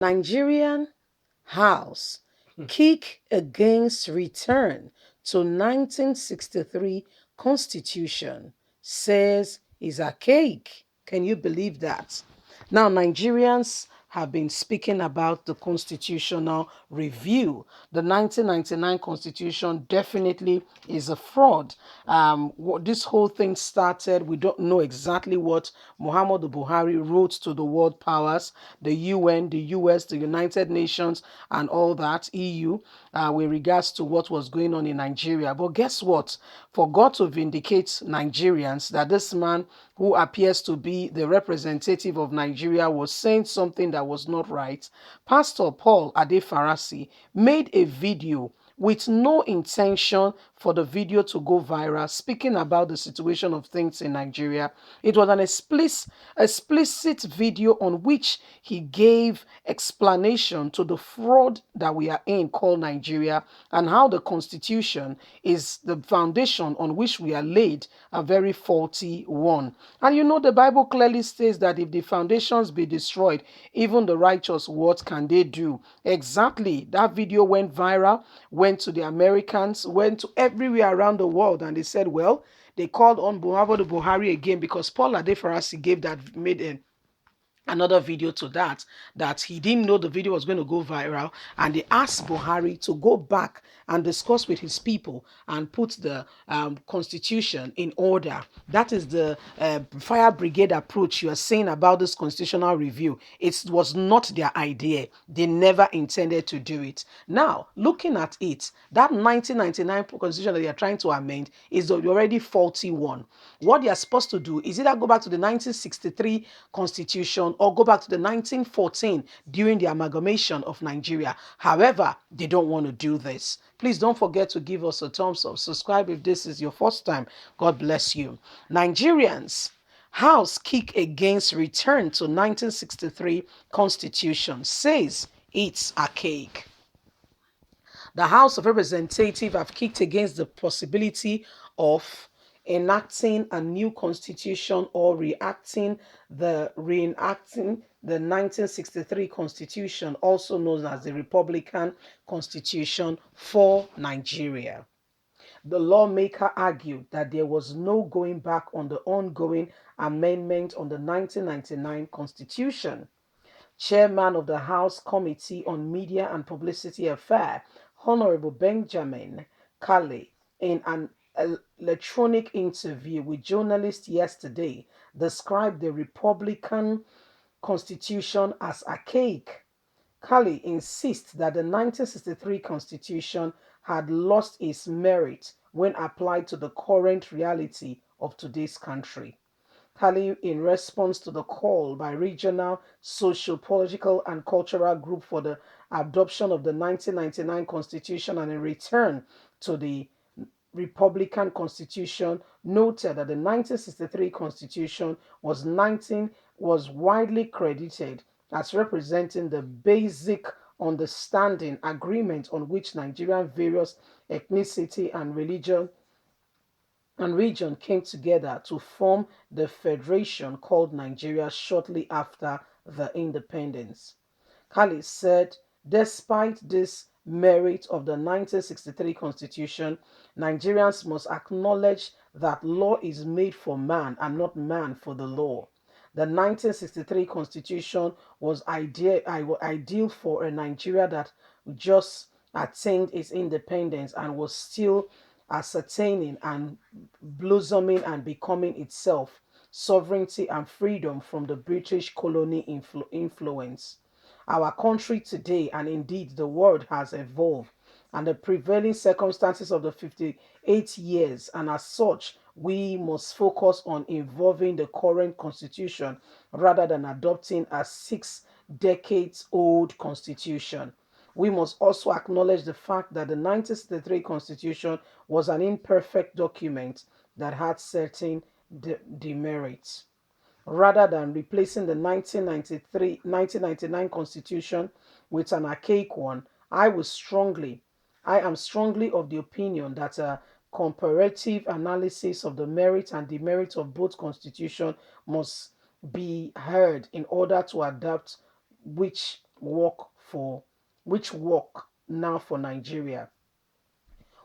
Nigerian House kick against return to 1963 Constitution says is archaic. Can you believe that? Now, Nigerians have been speaking about the constitutional review. The 1999 constitution definitely is a fraud. This whole thing started, we don't know exactly what Muhammadu Buhari wrote to the world powers, the UN, the US, the United Nations, and all that, EU, with regards to what was going on in Nigeria. But guess what? For God to vindicate Nigerians, that this man who appears to be the representative of Nigeria was saying something that was not right, Pastor Paul Adefarasi made a video with no intention for the video to go viral, speaking about the situation of things in Nigeria. It was an explicit video on which he gave explanation to the fraud that we are in called Nigeria, and how the constitution is the foundation on which we are laid, a very faulty one. And you know, the Bible clearly states that if the foundations be destroyed, even the righteous, what can they do? Exactly. That video went viral, went to the Americans, went to everywhere around the world, and they said, well, they called on Muhammadu Buhari again because Paul Adefarasi made another video to that he didn't know the video was going to go viral, and they asked Buhari to go back and discuss with his people and put the constitution in order. That is the fire brigade approach you are saying about this constitutional review. It was not their idea. They never intended to do it. Now, looking at it, that 1999 constitution that they are trying to amend is the already faulty one. What they are supposed to do is either go back to the 1963 constitution or go back to the 1914 during the amalgamation of Nigeria. However, they don't want to do this. Please don't forget to give us a thumbs up. Subscribe if this is your first time. God bless you. Nigerians, House kick against return to 1963 constitution says it's archaic. The House of Representatives have kicked against the possibility of enacting a new constitution or reenacting the 1963 constitution, also known as the Republican Constitution for Nigeria. The lawmaker argued that there was no going back on the ongoing amendment on the 1999 constitution. Chairman of the House Committee on Media and Publicity Affairs, Honorable Benjamin Kale, in an electronic interview with journalists yesterday, described the Republican Constitution as archaic. Kale insists that the 1963 Constitution had lost its merit when applied to the current reality of today's country. Kali, in response to the call by regional social, political, and cultural group for the adoption of the 1999 Constitution and in return to the Republican Constitution, noted that the 1963 Constitution was widely credited as representing the basic understanding agreement on which Nigerian various ethnicity and region came together to form the federation called Nigeria shortly after the independence. Khalid said, despite this merit of the 1963 constitution, Nigerians must acknowledge that law is made for man and not man for the law. The 1963 constitution was ideal for a Nigeria that just attained its independence and was still ascertaining and blossoming and becoming itself, sovereignty and freedom from the British colony influence. Our country today, and indeed the world, has evolved, and the prevailing circumstances of the 58 years, and as such, we must focus on evolving the current constitution rather than adopting a 6 decades old constitution. We must also acknowledge the fact that the 1963 Constitution was an imperfect document that had certain demerits. Rather than replacing the 1999 Constitution with an archaic one, I am strongly of the opinion that a comparative analysis of the merits and demerits of both constitutions must be heard in order to adapt which work now for Nigeria.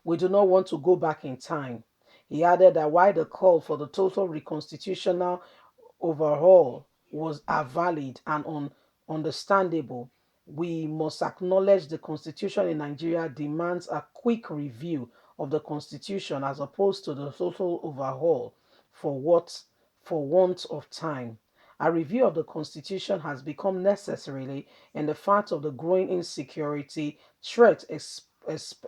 We do not want to go back in time. He added that while the call for the total reconstitutional overhaul are valid and understandable, we must acknowledge the constitution in Nigeria demands a quick review of the constitution as opposed to the total overhaul for what for want of time. A review of the constitution has become necessarily in the fact of the growing insecurity threat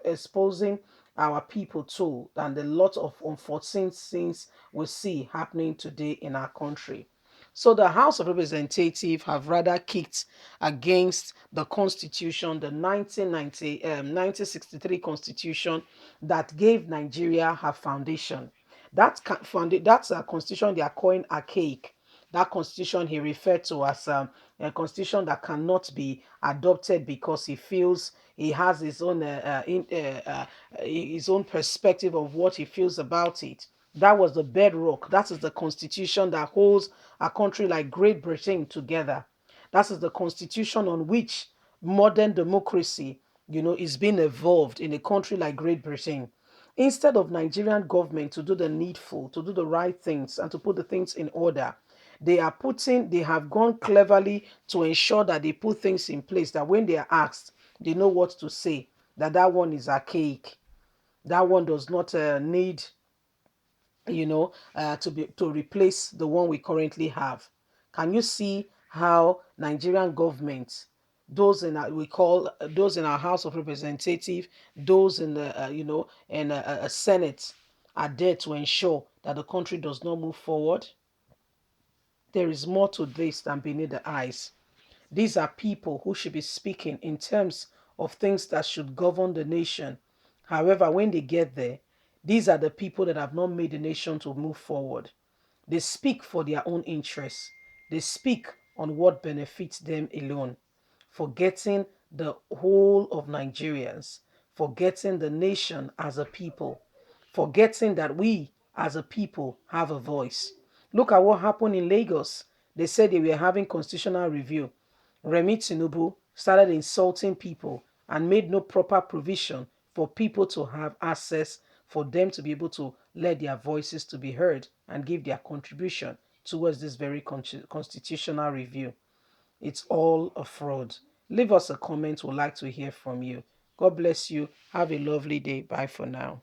exposing our people to and a lot of unforeseen things we see happening today in our country. So the House of Representatives have rather kicked against the Constitution, the 1963 Constitution that gave Nigeria her foundation. That's a constitution they are calling archaic. That constitution he referred to as a constitution that cannot be adopted because he feels he has his own perspective of what he feels about it. That was the bedrock. That is the constitution that holds a country like Great Britain together. That is the constitution on which modern democracy, is being evolved in a country like Great Britain. Instead of Nigerian government to do the needful, to do the right things, and to put the things in order, they have gone cleverly to ensure that they put things in place that when they are asked, they know what to say. That one is archaic. That one does not need to replace the one we currently have. Can you see how Nigerian government, those in our, we call those in our House of Representatives, those in the in a Senate, are there to ensure that the country does not move forward? There is more to this than beneath the eyes. These are people who should be speaking in terms of things that should govern the nation. However, when they get there, these are the people that have not made the nation to move forward. They speak for their own interests. They speak on what benefits them alone, forgetting the whole of Nigerians, forgetting the nation as a people, forgetting that we as a people have a voice. Look at what happened in Lagos. They said they were having constitutional review. Remi Tinubu started insulting people and made no proper provision for people to have access, for them to be able to let their voices to be heard and give their contribution towards this very constitutional review. It's all a fraud. Leave us a comment. We'd like to hear from you. God bless you. Have a lovely day. Bye for now.